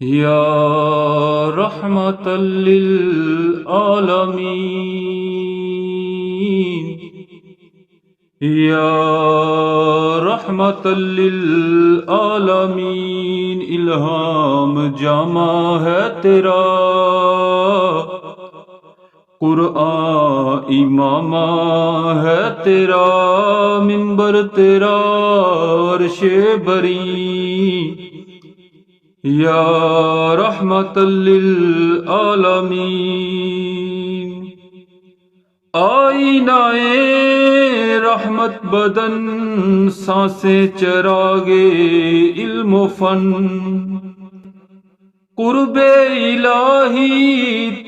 یا رحمت للعالمین، یا رحمت للعالمین، الہام جامع ہے تیرا، قرآن امامہ ہے تیرا، منبر تیرا عرش بری، یا رحمت للعالمین، آئینہ رحمت بدن، سانسیں چراغے علم و فن، قرب الہی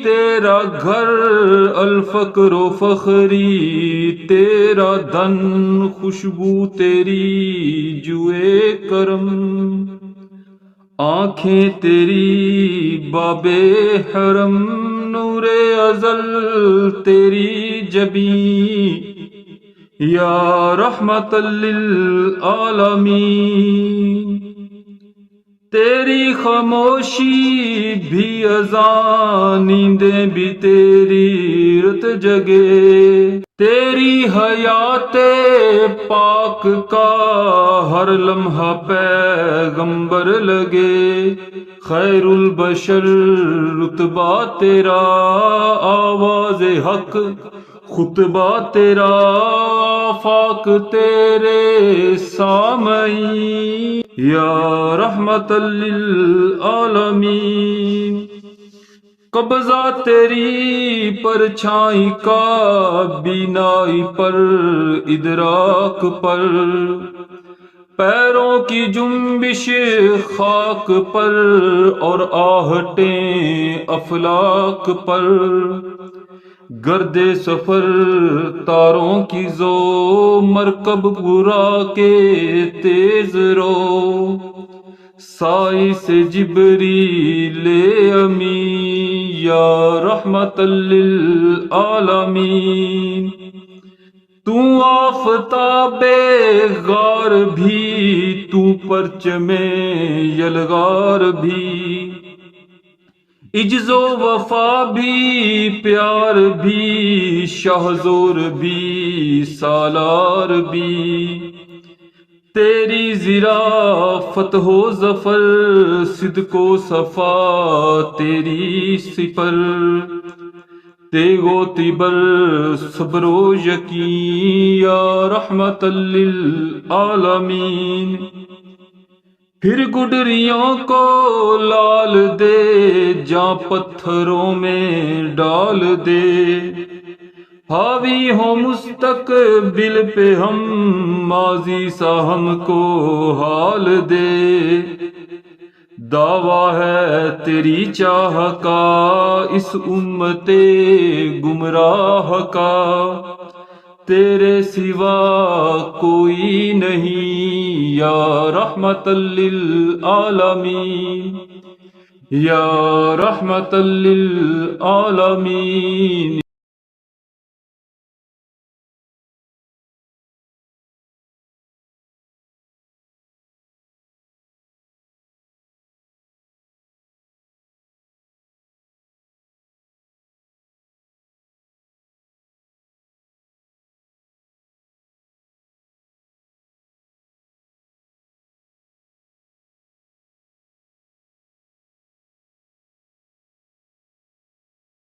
تیرا گھر، الفقر و فخری تیرا دھن، خوشبو تیری جوئے کرم، آنکھیں تیری باب حرم، نور ازل تیری جبیں، یا رحمت للعالمین، تیری خاموشی بھی اذان، نیندیں بھی تیری رت جگے، تیری حیات پاک کا ہر لمحہ پیغمبر لگے، خیر البشر رتبہ تیرا، آواز حق خطبہ تیرا، آفاق تیرے سامعین، یا رحمت للعالمین، قبضہ تیری پرچھائی کا، بینائی پر ادراک پر، پیروں کی جنبش خاک پر، اور آہٹیں افلاک پر، گرد سفر تاروں کی زو، مرکب برا کے تیز رو، سائی سے جبریل امی، یا رحمت للعالمین، تو آفتاب غار بھی، تو پرچم یلغار بھی، عجز و وفا بھی، پیار بھی، شاہزور بھی، سالار بھی، تیری زرا فتح و ظفر، صدق و صفا تیری سپر، تیغ و تبر صبر و یقین، یا رحمت للعالمین، پھر گڈریوں کو لال دے، جاں پتھروں میں ڈال دے، حاوی ہو مستقبل پہ ہم، ماضی سا ہم کو حال دے، دعویٰ ہے تیری چاہ کا، اس امت گمراہ کا، تیرے سوا کوئی نہیں، یا رحمت للعالمین، یا رحمت للعالمین۔